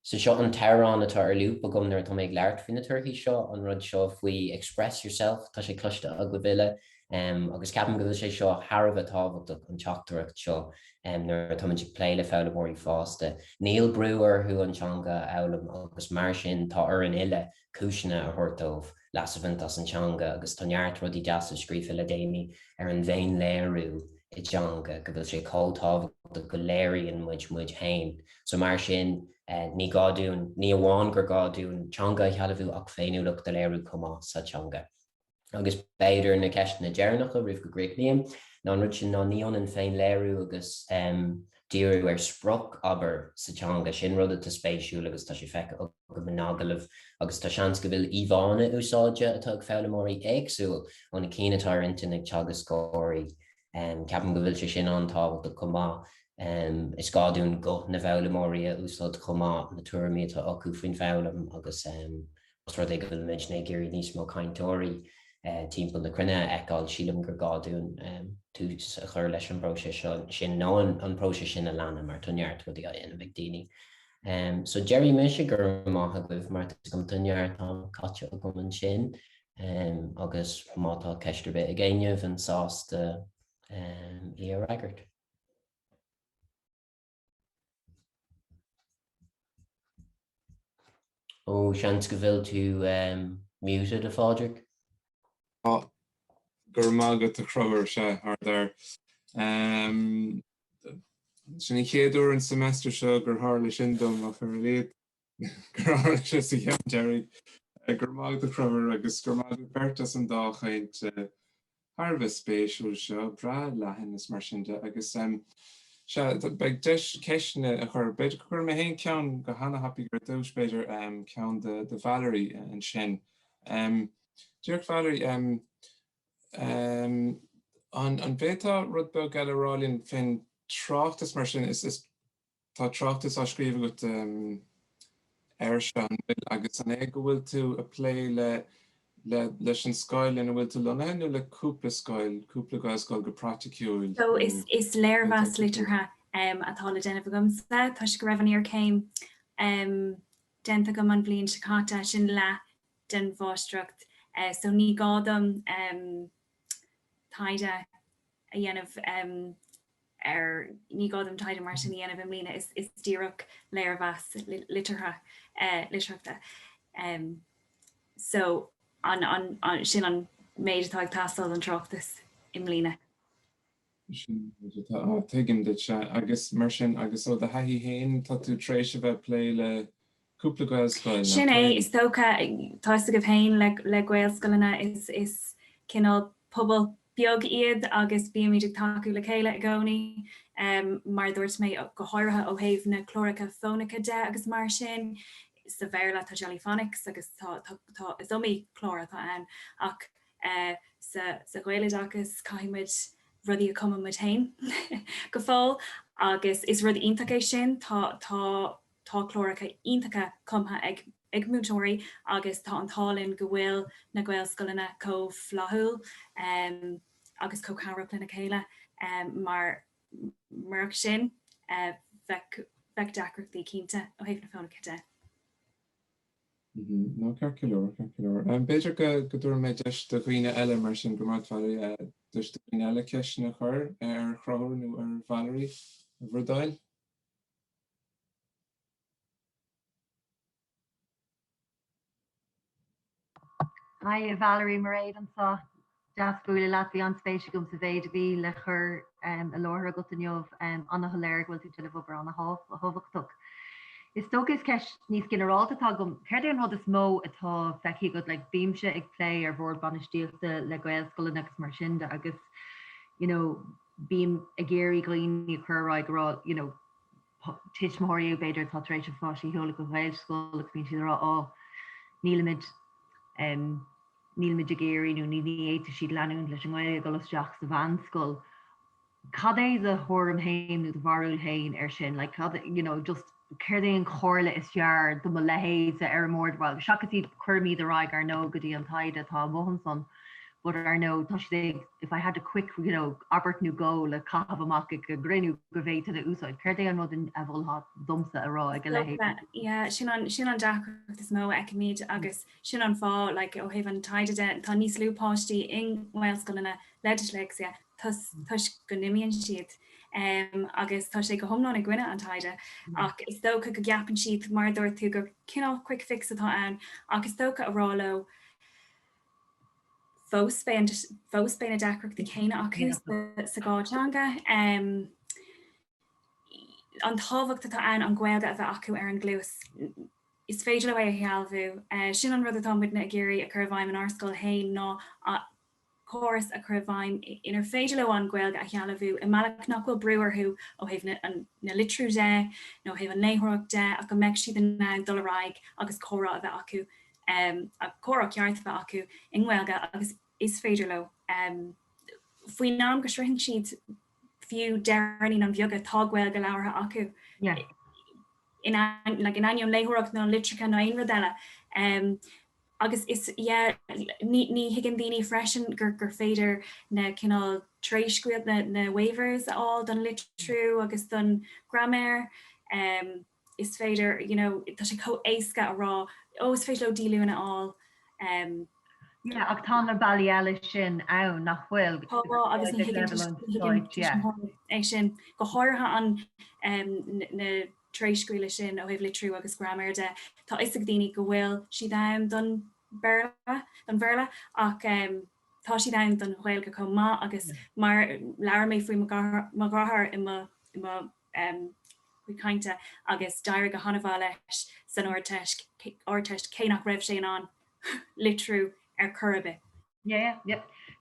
So seo an tearrán atá ar lúpa gom nuair tá méid leart faoin na tuirthaí seo an rud seo faoi express yourself tá sé cloiste a go bhile agus ceapan go bhfuil sé seo Tharbh tábhachtach an teachtarach seo nuair tá muid pléile fhoghlaimeoirí fásta. Níl breúar thu antseanga elam agus mar sin tá ar an ile cúisina a thuirtómh lasbhaint as antseanga agus tá neart rudí deas a scríofa le déanaí ar an bhéin léirú I teanga go bhfuil sé cótábhacht go léiríonn muid hain. So mar sin ní gáún ní amháin gur gáún teanga chealamhú ach féiniúlachta léirú comá sa teanga. Agus beidir na ceist na dearnacha rih go gréicníam ná ru sin ná níon an féin léirú agus díú ar spruch aber sa teanga sin rud a spéisiú agus tá sé feice go nágalah agus tá seans go bhfuil íhána úsáide atá ag fhoghlaimeoirí éagsúil óna cínatá intin ag teagascóirí ceapan go bhfuil sé sin an tábhacht comá is gáún go na fhoghlaimeoirí úsáid comá na tuairimí atá acu faoin fhoghlaim agus rud ag go bhfuil muid na géirí níos mó cainteoirí timpeall na crunne eáil sílam gur gáún tú a chur leis an próise sin ná an próise sin a leanam mar tuneart go dtí inmh daoine. So Jerry mise gur maitha goibh mar go tuneart an caite a go an sin agus mátá ceistir bit a ggéineh an sásta í ar aigart. Ó seans go bhfuil tú muted a fáidir? Gur mágad a chroir se ar dar. Sin chéadú an semester seo gur hála sin dom a chu réad gur hála sé sa cheap Jerry. Gur mágad a chroir agus gur mágad bertas an dáchaint Tharbh spéisiúil seo bra leathan is mar sin agus beag deis ceisne a chur beidir chuir mé héon ceann go hána happy gur dús beidir ceann de Valerie an sin. Dúirt Valerie an bhétá rud beag eile fin tráchtas mar sin is tá tráchtas á scríomh go airseán agus an é go bhfuil tú a plé leis an scoil in bhfuil tú lonnaithe nó le cúpla gailscoil go practicúil. So is léirmheas litirtha atá le déanamh gomsa tá go raibh an ar céim déanta go an bblion sicáta sin le den bhástrucht. So ní gádam taighde a dhéanamh ní gádam taighde mar sin dhéanamh mlína is díreach léirmheas litirtha litirachta. So an sin an méid atá ag tastal an tráchtas im mlína. Tuigim dit se agus mar sin agus ó de haithí héin tá tú trééis bheith plé le cúpla gailscoil. Sin é is tócha táiste go bhéin le gailscoileanna is cinál pobal beag iad agus bíon ag taú le chéile a gcónaí mar dúirt mé go háirithe ó thaobh na chlóracha fónacha de agus mar sin sa bhéirla tá jellyphonics agus tá is omí chlóra tá an ach sa ghaile agus caiimiid rudí a cuma muid hain go fáil agus is rud iontacha sin tá chlóracha iontacha cumtha ag múinteoirí agus tá an tálinn go bhfuil na gailscoileanna comhflathúil agus comhchamhreacht lena chéile mar sin bheith deacrachtaí cínta ó thaobh na fónacha de. No ceir. Beidir go dúir méid deis do chuoine eile mar sin go maiid Valerie deis do chuoine eile ceisina chur ar chráir nó ar Valerie a bhredáil. Hi Valerie Mairead an sa deascúile leat an spéisi gom sa bhéid bhí le chur a láthra go inniuh anna tholéir bhfuil tú tuileh obair an a thobhachtach. Is stogus kesh nís generalta tagum Kerdian hod is mó atá feki good like beamse ag play or board banistíochta le Gaeilge agus mar sinnda agus beam a géirí glíní churáig rá tiismóirí beidir táéis fáí heola go bhil scóla mí si rá á nílamid nílamid a géirí nó ní éta siad leanún leis an gáile golas deach sa bhanscoil. Cad é a thum hain nó bharúil hain sin like just Cerdéon chorla is fear do lehéid ar mór bhil seachasí chuirmí a raig ar nó go dtí an taighde tá mohanson. But I know if I had a quick, Albert new goal, like have a market, a grinu gravate to the outside. Cerde an mod in evil hot dumpsa a raw. Yeah, sin on Jack this mo ekimid agus sin on fall like haven taighde tá níos lú páistí in mBunscoileanna Disléicse tush gonimian sheet. Agus tá sé go homná ag gwine an taighde ach is dócha go gapan sheet mar dúir tú go cinál quick fix atá an agus dócha a rálo Fós bein a dacrach de chéine acu sa gáitanga. An táhacht atá an Gaeilge a bheith acu ar an glús. Is féidir le bhéh a healbhú. Sin an rud atá muidna a géirí a chur bhaim an arscoil hain ná choras a chur bhaim inar féidir le an Gaeilge a healbhú. I meach nachhfuil breúirthú ó haibh na litrú de, nó haibh an léthreacht de a go meic siad an ná dul raig agus chora a bheith acu. A chorach ceart bheith acu in Gaeilge agus is féidir lo. Fuoi nám go srihin siad fiú dearní an bheoga tá Gaeilge leabhartha acu. Yeah. In aim léthreacht nó litricha nó aon rud agus is ní higann daoine freisin gur féidir na cinál tréiscuad na waivers á don litrú agus don grammar. Is féidir, tá sé có éasca a rá, is féidir lo díliúna á. Yeah, ach tá na bailí eile sin ann nach bhfuil agus sin go háirtha an na tréiscuile sin ó haibh litrú agus grammar de tá is daoine go bhfuil si dam don bhéarla ach tá si dam don Gaeilge có má agus mar lear mé faoi má gráthar chuinte agus dair go hanamh leis san orteist cé nach raibh sé an litrú ar curbe. Yeah.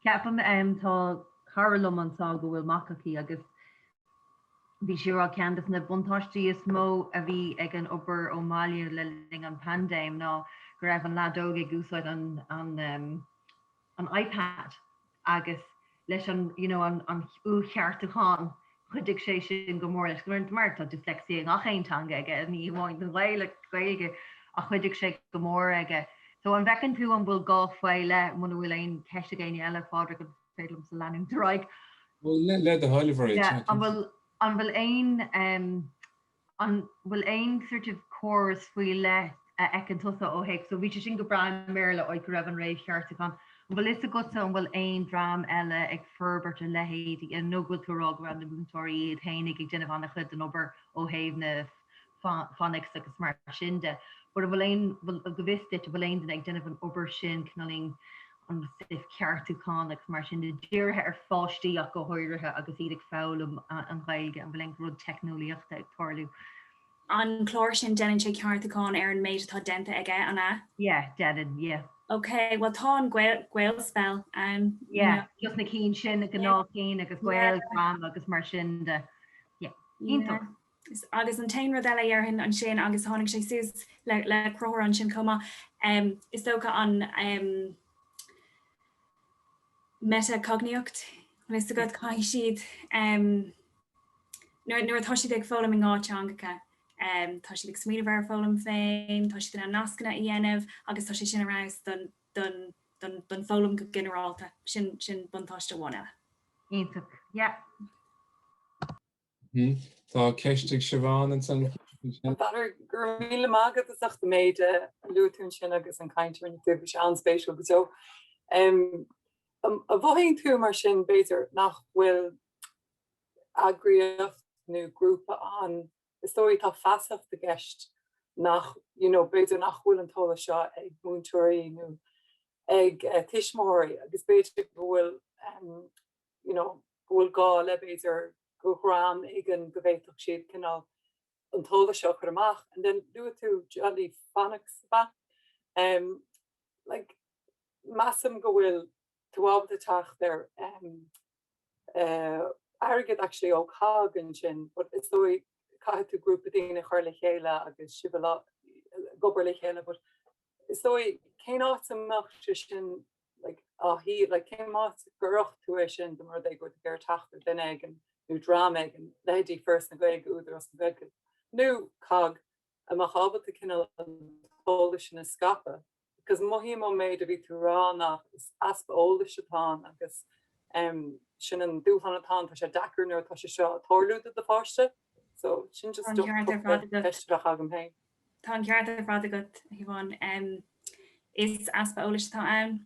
Ceapam tá Carolum antá go bhfuil macaí agus bhí siúrá ceantas na buntáistí is mó a bhí ag an obair ó Mália le ling an pandéim ná go raibh an ladóga gúsáid an iPad agus leis an cheartúcháin chuidig sé sin go mór leis goint mar tá dyslexia a chéintanga aige ní bháin an Gaeilge a chuidig sé go mór aige. So an bhecinn tú an bhfuil gáfhaile muna bhfuil aon ceiste géine eile fáidir go félumm sa leanúm droig. Well, le a Holiver. Yeah, an bhfuil aon sort of chorus faoi le ag an tusa ó héic, so bhí sin go braim méile ó go raibh an rééis cheartacán. Bhfuil is a gosa an bhfuil aon drám eile ag ferbert a lehéad an nógad túrá go an na mBunscoileanna théinnig ag déanamh anna chud an obair ó haimh na fánics agus mar sinnde. But bhfuil aon go bhiste bhfuil aon ag déanamh an obair sin cnaling an sif ceartúcháin agus mar sin de díirthe ar fáistí ach go háirithe agus iad ag fálam an Gaeilge an bhfuil aon rud technoliaachta ag tarlú. An chlór sin denan sé ceartúcháin ar an méid atá denta aige anna? Yeah, denan, yeah. Okay, well tá an Gaeil spell yeah, just na cín sin ag ná cín agus Gaeil gram agus mar sin de ínta. Agus an tain rud eile ar an sin agus tháinig sé sús le crothóir an sin comma. Is dócha an metacogníocht is a god cai siad nuair atá siad ag fólam in gáiteangacha. Tá siad ag smaoineamh ar fólam féin, tá siad an nascanna i dhéanamh agus tá sé sin arás don fólam go generalta sin buntáiste bháine. Ínta, yeah. Tá ceistigh Siobhan an san Batter gur míle mágad is achta méid luún sin agus an caiintear in tu se anspéisiú go so. A bhhaing tú mar sin béidir nach bhfuil agriíocht nó grúpa an is dóí tá feasach de gceist nach béidir nach bhfuil an tóla seo ag Múinteoirí nó ag Tiismóirí agus béidir bhfuil bhfuil gá le béidir go gram ag an go bhhéiteach siad cinál an tóga seo chu amach, and then lu tú jolly phonics ba. Like massam go bhfuil tú ábhar teach there agad actually ó cágan sin, but is dói cai tú grúpa daoine chuir le chéile agus sibh gobar le chéile, but is dói cé áit amach sin like hí like came out goch tuition the more they go to their tachter den egg and new drama egg and lady first na Gaeilge úidir as na Gaeilge new cog a ma habit the kind of Polish na scapa because mohimo made a bit rá nach asp Polish upon agus sin an dúhanatá tá sé dacr nuair tá sé seo tórlú the fásta so sin just agam hain. Tá ceart ar fád agat Hivon is asp Polish tá ann.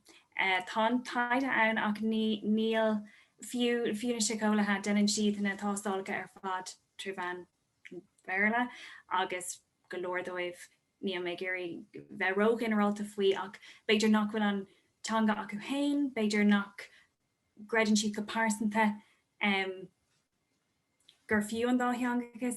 Tá taighde ann ach níl fiú na sicólathe denan siad na tástáilge ar fad trúbhan bhéile agus go leordóibh neamhréireanna bheith róg inarálta faoi ach beidir nach bhfuil an teanga acu féin, beidir nach greidann siad go pearsanta gur fiú an dá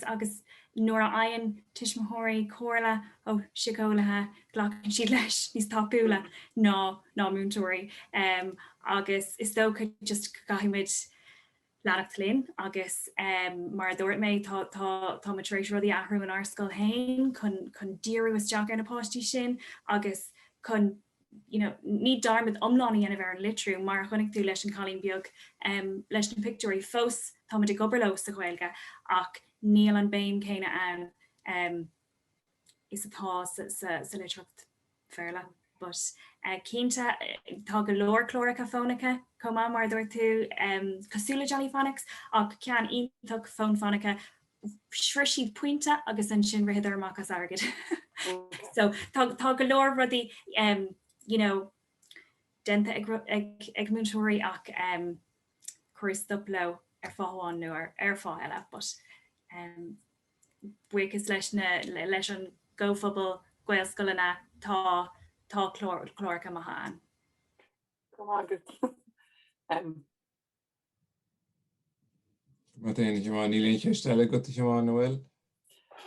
agus nuair a aon tuismhóirí cóirla ó sicólathe ghlachann siad leis níos tapúla ná Múinteoirí agus is dócha just gaithimid Lán-Ghaeilge agus mar dúirt méid tá matrééis rudí ahrú an arscoil hain chun díú is deach ar na páistí sin agus chun ní darmid omláí ana bhar an litrú mar chunig tú leis an chalín beag leis an picúirí fós tá de gobarló sa Gaeilge ach níl an béim céine an is atá sa litreacht féile. But cínta tá go leor chlórica fónica comá mar dúir tú cosúla Johnny phonics ach cean ionach fón fónica sure siad puinte agus an sin rihidir amachchas agad. So tá go leor rudí denta ag Múinteoirí ach chuirstop le ar fáháin nó ar fá eile, but buchas leis an ggóphobal Gaeilscoileanna tá chlórica maithe an. Martin, Johan, níl chéistele go Johan Noel.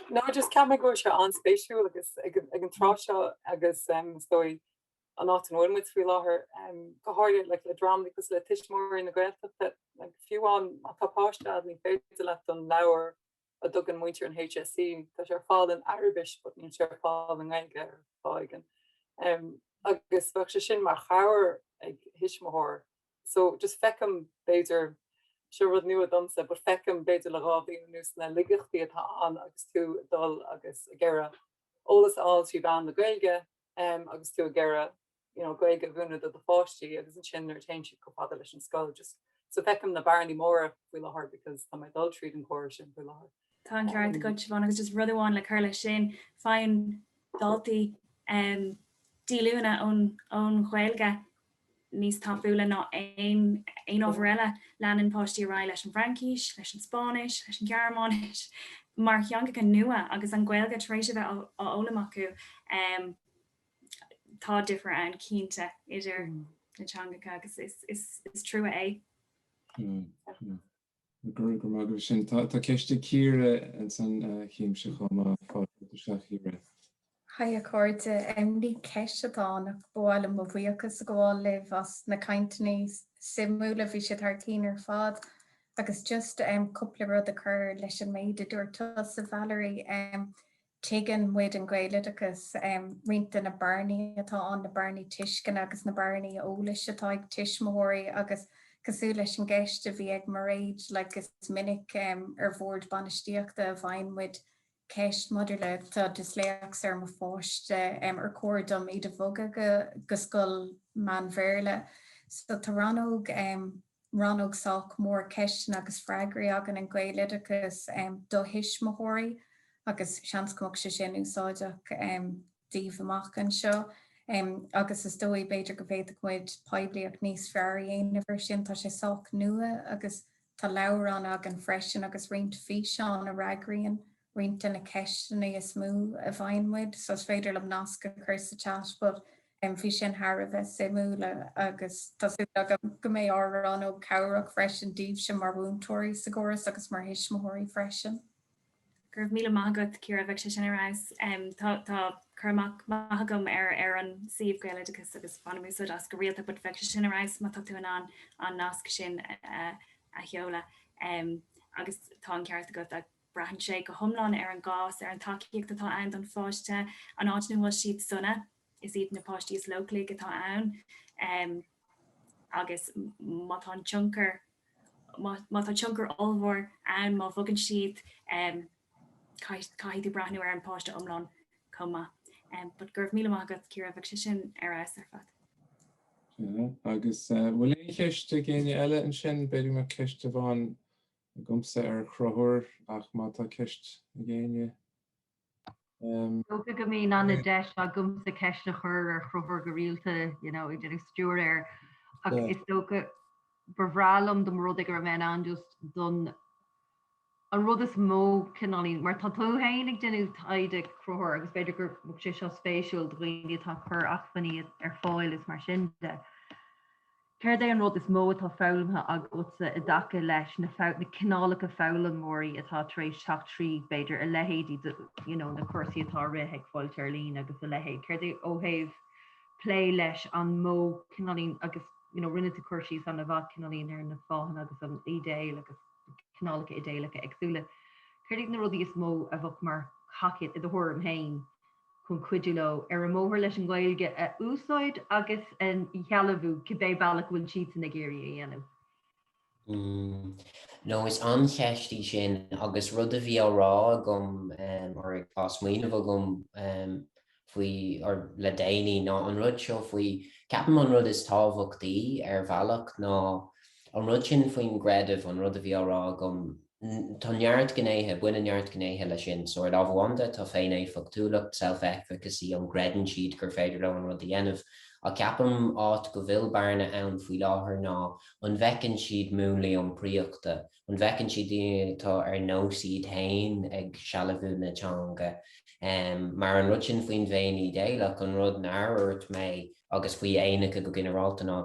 No, just ceam go se anspéisiú agus ag an trá seo agus stoi an áit an bhfuil fi láthair go háir le drama agus le tiismóirí na Gaeilge that like fiúán atapáiste ní féidir le an leabhar a dogan muintear an HSC tá sé fáil an Airbis, but níl sé fáil an Gaeilge ar fáigan. Agus bheith sé sin mar chair ag hisismóthir. So just fecum beidir se rud nua domsa, but fecum beidir le rábhí nús na ligachtaí atá an agus tú dul agus a gcéire ólas áil si ban na Gaeilge agus tú a gcéire Gaeilge bhúna do fáistí agus an sin ar tein si go fada leis an scoil just so fecum na barní móra bhui láthair because tá mai dul tríd an choir sin bhui láthair. Tá ceart go Siobhan agus just rudháin le chuir lei sin fáin Dáltaí dílúna ón Gaeilge níos tapúla ná ein ábhar eile leanan páistí rá leis an Francíis, leis an Spáis, leis an Gearmánis, mar cheanga an nua agus an Gaeilge taréis bheith ólam acu tá difra an cínta idir na teangacha agus is trua é. Gur mag sin tá ceiste círe an san chéimse chuma fáilte seachíre. Hai a cóirte ní ceistetá nach bháil mo bhuiachas gháil libh as na caintení simúla bhí sé tartíín ar fad agus just cúpla rud a chur leis an méid a dúirtá sa Valerie tuigeann muid an Gaeilge agus rianta na barnaí atá an na barnaí tuiscin agus na barnaí ólas atá ag tuismóirí agus cosú leis an gceiste bhí ag mar réid legus minic ar bhórd banistíochta a bhain muid ceist module tá Disléicse ar mo fáiste ar cuadam iad a bhoga go scoil man bhéirle. So tá ranóg sách mór ceistin agus freigraí agan an Gaeilge agus do hisismóirí agus seanscomach sé sin úsáideach díomh amach an seo. Agus is dói beidir go bhéad chuid poibliach níos fearíon bhar sin tá sé sách nua agus tá leabhar agan freisin agus rint fhí seán a ragraíonn rint na ceistena is mú a bhainmuid, so is féidir le nasca chur sa chat, but bhí sin Har bheith simúla agus tá go mé árán ó cabhraach freisin díobh sin mar Múinteoirí sa gcóras agus mar hisismóirí freisin. gur míle mágad cura bheith sin aráis tá chumach mágam ar an siomh Gaeilge agus fanú so as go rialta bud bheith sin aráis má tú an nasc sin a cheola agus tá an ceart go a brahan sé go thomláin ar an gás ar an takeíocht atá ann an fáiste an áitnú bhfuil siad sunna is iad na páistí is localaigh atá ann agus má tá chunker allmhór an má bhagan siad caiithú brathnú ar an páiste omláin comma. But gurb míle mágad cura bheith sin ar as ar fad. Agus bhfuil éon ceiste géine eile an sin beidir mar ceiste bháin gomsa ar chrothúir ach má tá ceist géine. Go go mí anna deis a gomsa ceiste chur ar chrothúir go rialta, I did stúr ar ach is tócha bhrálam do rud gur bheith an just don an rud is mó cinálín mar tá tóhéinnig denú taighde chrothúir agus beidir gur mu sé seo spéisiúil doine tá chur achfaní ar fáil is mar sin de. Ceir é an rud is mó atá fálamthe agutsa i dacha leis na cinálacha fálamóirí atá trééis seach trí beidir a lehéadí na cuasaí atá rith ag fáil teirlín agus a lehéad. Ceir é óhéh plé leis an mó cinálín agus rinne a cuasaí san na bhah cinálín ar na fáhan agus an idéil agus cinálacha idéalacha agsúla. Ceir na rudí is mó a bhah mar chaid i d thuir an hain chun cuiidú ar an móthir leis an Gaeilge a úsáid agus an chealamhú cibé bailach bhfuil siad na géirí dhéanamh. No is an cheistí sin agus rud a bhí árá gom ar pásmoine bh gom faoi ar le déanaí ná an rud seo faoi ceapan an rud is tábhachtaí ar bhealach ná an rud sin faoin greidirh an rud a bhí árá gom tá neart gnéithe buine neart gnéithe lei sin so ar ábhhaanta tá féin é factúlacht self-efficacy an greidan siad gur féidir le an rud a dhéanamh a ceapam áit go bhfuil barna ann faoi láthair ná an bhecinn siad múlaí an príochta an bhecinn siad daoine tá ar nósaí hain ag sealamhú na teanga mar an rud sin faoin bhéin idéach an rud náirt mé agus faoi éanacha go generalta ná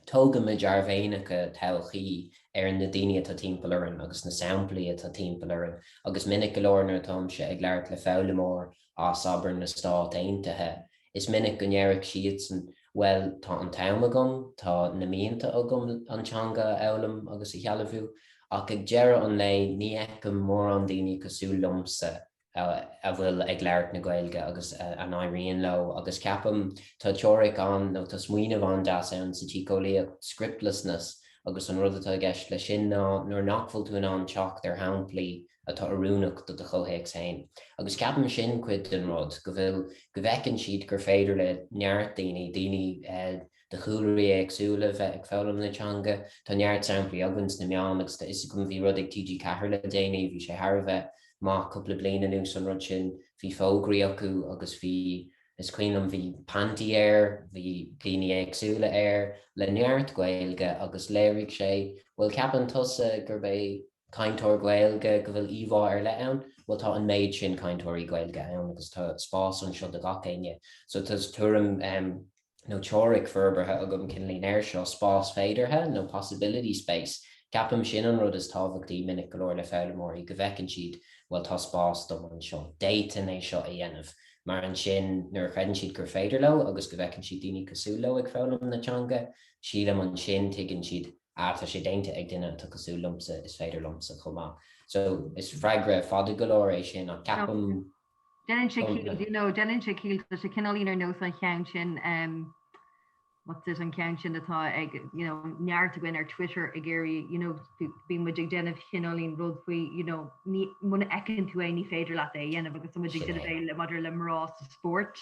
tógamid ar bhéanacha teilchaí ar na daine atá timpealaran agus na samplaí atá timpealaran agus minic go leornar tomse ag leart le fálamóir as abair na stát aontaithe. Is minic go ndearach siad san well tá an tam agam tá na míonta agam antseanga elam agus i chealamhú ach ag dearad an lei ní eicem mór an daoine cosú lomsa a bhfuil ag leart na Gaeilge agus an Éireann lo agus ceapam tá teoiric an nó tá smaoinemh an deas ann sa tícólaíocht scriptlessness agus an rud atá gceist le sin ná nuair nachfuil tú an teacht ar haimplaí atá arúnach do chothaigh hain. Agus ceapam sin cuid den rud go bhfuil go bhfeicinn siad gur féidir le neart daoine de chúlairí agsúla bheith ag fálam na teanga tá neart samplaí agans na meán agus is go bhí rud ag TG cethir le déanaine bhí sé tharbheith má coppla bliana nús an rud sin bhí fógraí acu agus bhí is cuinnam bhí panty air, bhí daoine agsúla air le neart Gaeilge agus léirigh sé bhfuil ceapan tusa gur bé cainteoir Gaeilge go bhfuil íomhá ar le ann bhfuil tá an méid sin cainteoirí Gaeilge ann agus tá spás an seo a gacéine. So tás tuairim nó teoiric ferberthe agam cinlín air seo spás féidirthe nó possibility space. Ceapam sin an rud is tábhachtaí minic go leor le fálamóirí go bhfeicinn siad bhfuil tá spás dom an seo déitan é seo a dhéanamh. Mar an sin nuair chreidann siad gur féidir le agus go bhfeicinn siad daoine cosú le ag fálam na teanga sílam an sin tuigeann siad tá sé déinte ag duine tá cosú lumsa is féidir lumsa chumá. So is freigra fada go leor é sin a ceapam Denan sé cíl sé cinálín ar nó an cheann sin what is an ceann sin atá ag neart a gin ar Twitter ag géirí bí mu ag denmh chinálín rud faoi ní muna ecinn tú é ní féidir le é dhéanamh agus mu ag denmh le madidir le marrás a sport.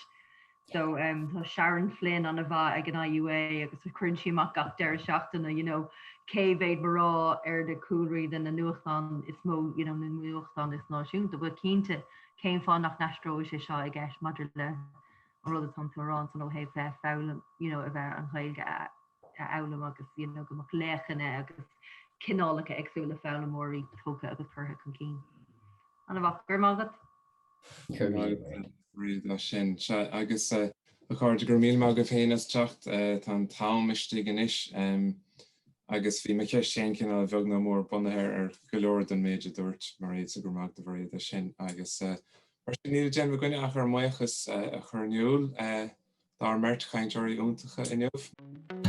So tá Sharon Flynn an a bheith ag an IUA agus a chun siach gach deir seachtainna céhhéid marrá ar de coolraí den na nuachán is mó na nuachán is náisiúnta bh cínta céim fá nach nastró sé seo ag gceist madidir le an rud anrán san óhéh bheith fálam a bheith an Gaeilge a elam agus gomach lechanna agus cinálacha agsúla fálamóirí tócha agus chutha chun cín. An a bh gur mágad? sin agus a chuir gur míl má go féin as techt tá táimistí gan isis agus bhí me ceist sin cinál bheag nó mór bunathe go leor den méidir dúirt mar réad sa gur mag do bhréad a sin agus mar sin níl gen goine a chur maichas a churniúil dar mert chainteirí úntacha inniuh.